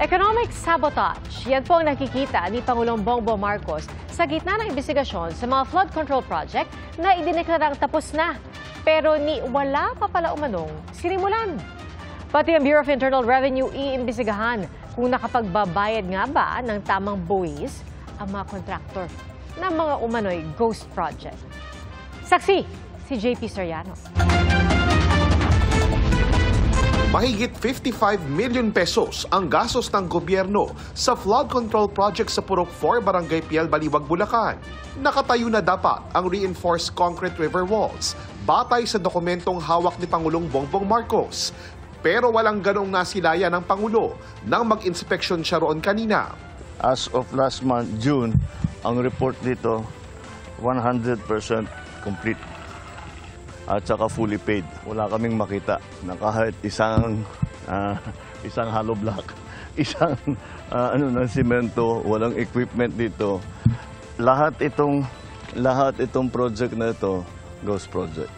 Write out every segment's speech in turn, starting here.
Economic sabotage. Yan po ang nakikita ni Pangulong Bongbong Marcos sa gitna ng investigasyon sa mga flood control project na idineklarang tapos na. Pero wala pa pala umanong sinimulan. Pati ang Bureau of Internal Revenue iimbestigahan kung nakapagbabayad nga ba ng tamang buwis ang mga kontraktor ng mga umano'y ghost project. Saksi, si JP Soriano. Mahigit 55 million pesos ang gastos ng gobyerno sa flood control project sa Purok 4, Barangay Piel, Baliwag, Bulacan. Nakatayo na dapat ang reinforced concrete river walls batay sa dokumentong hawak ni Pangulong Bongbong Marcos. Pero walang ganong nasilaya ng Pangulo nang mag-inspeksyon siya roon kanina. As of last month, June, ang report dito, 100% complete. At saka fully paid. Wala kaming makita na kahit isang hollow block, isang ng simento, walang equipment dito. Lahat itong project na ito, ghost project.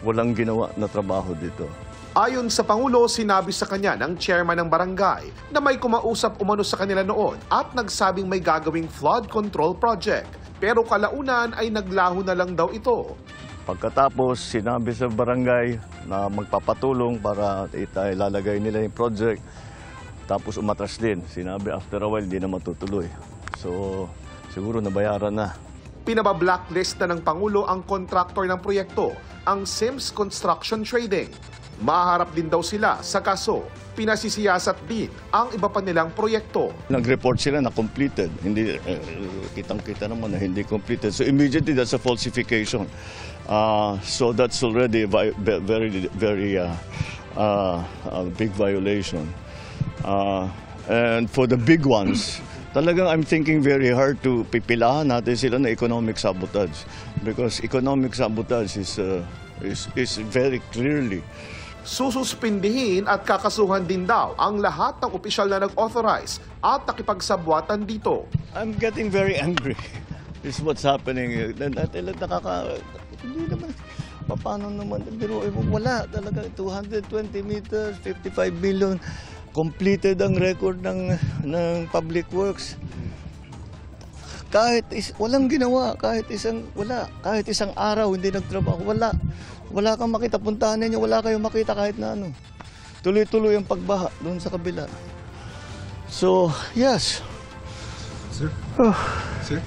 Walang ginawa na trabaho dito. Ayon sa Pangulo, sinabi sa kanya ng chairman ng barangay na may kumausap umano sa kanila noon at nagsabing may gagawing flood control project. Pero kalaunan ay naglaho na lang daw ito. Pagkatapos, sinabi sa barangay na magpapatulong para ilalagay nila yung project. Tapos umatras din. Sinabi after a while, hindi na matutuloy. So, siguro nabayaran na. Pinaba-blacklist na ng Pangulo ang kontraktor ng proyekto, ang Sims Construction Trading. Maharap din daw sila sa kaso. Pinasisiyasat din ang iba pa nilang proyekto. Nag-report sila na completed. Hindi, kitang-kita naman na hindi completed. So immediately, that's a falsification. So that's already a very big violation. And for the big ones, talagang I'm thinking very hard to pipilahan natin sila na economic sabotage. Because economic sabotage is very clearly Sususpindihin at kakasuhan din daw ang lahat ng opisyal na nag-authorize at nakipagsabwatan dito. I'm getting very angry. This is what's happening. Hindi naman, paano naman, wala talaga, 220 meters, 55 million, completed ang record ng Public Works. Walang ginawa, kahit isang araw hindi nagtrabaho, wala kang makita, puntahan ninyo, wala kayong makita kahit na ano. Tuloy-tuloy ang pagbaha doon sa kabila. So, yes. Sir? Sir?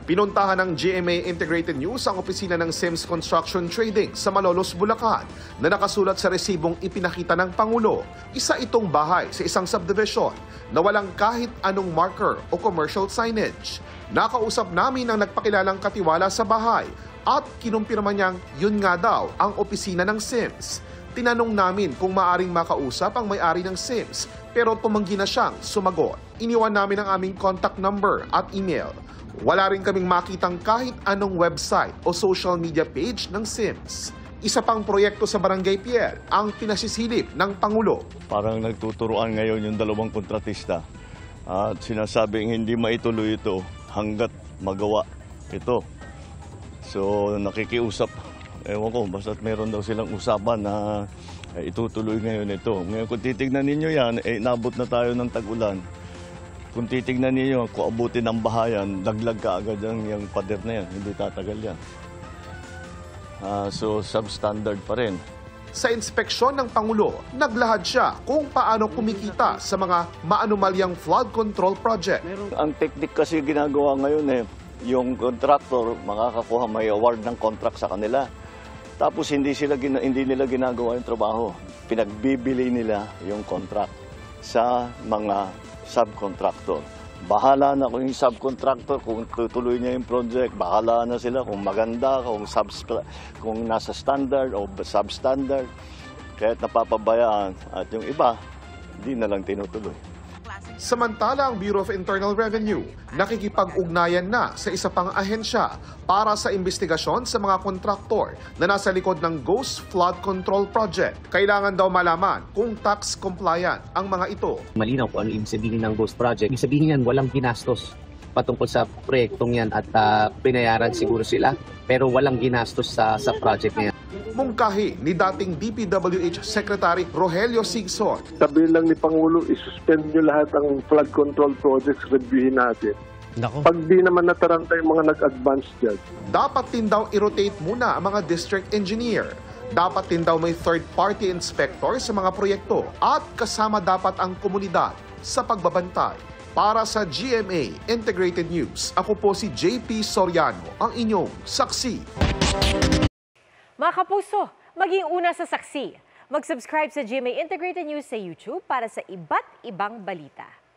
Pinuntahan ng GMA Integrated News ang opisina ng Sims Construction Trading sa Malolos, Bulacan na nakasulat sa resibong ipinakita ng Pangulo. Isa itong bahay sa isang subdivision na walang kahit anong marker o commercial signage. Nakausap namin ang nagpakilalang katiwala sa bahay at kinumpirma niyang yun nga daw ang opisina ng Sims. Tinanong namin kung maaring makausap ang may-ari ng Sims pero tumanggi na siyang sumagot. Iniwan namin ang aming contact number at email. Wala rin kaming makitang kahit anong website o social media page ng Sims. Isa pang proyekto sa Barangay Piel ang pinasisilip ng Pangulo. Parang nagtuturuan ngayon yung dalawang kontratista at sinasabing hindi maituloy ito hanggat magawa ito. So nakikiusap, ewan ko, basta't meron daw silang usapan na itutuloy ngayon ito. Ngayon kung titignan ninyo yan, nabot na tayo ng tag-ulan. Kung titignan ninyo, kung abutin ng bahayan, daglag ka agad yung pader na yan, hindi tatagal yan. So substandard pa rin. Sa inspeksyon ng Pangulo, naglahad siya kung paano kumikita sa mga maanumalyang flood control project. Ang technique kasi ginagawa ngayon yung contractor makakakuha, may award ng contract sa kanila. Tapos hindi nila ginagawa yung trabaho. Pinagbibili nila yung contract sa mga subcontractor. Bahala na kung yung subcontractor, kung tutuloy niya yung project, bahala na sila kung maganda, kung nasa standard o substandard. Kahit napapabayaan at yung iba, hindi na lang tinutuloy. Samantala, ang Bureau of Internal Revenue nakikipag-ugnayan na sa isa pang ahensya para sa investigasyon sa mga kontraktor na nasa likod ng Ghost Flood Control Project. Kailangan daw malaman kung tax compliant ang mga ito. Malinaw kung ano ibig sabihin ng Ghost Project. Ibig sabihin yan, walang ginastos. patungkol sa proyektong yan at binayaran siguro sila pero walang ginastos sa project na yan. Mungkahi ni dating DPWH Secretary Rogelio Singson. Sabi lang ni Pangulo, isuspend nyo lahat ang flood control projects, reviewin natin. Pag di naman nataranta yung mga nag-advance dyan. Dapat din daw i-rotate muna ang mga district engineer. Dapat din daw may third-party inspector sa mga proyekto at kasama dapat ang komunidad sa pagbabantay. Para sa GMA Integrated News, ako po si JP Soriano, ang inyong saksi. Mga kapuso, maging una sa saksi. Mag-subscribe sa GMA Integrated News sa YouTube para sa iba't ibang balita.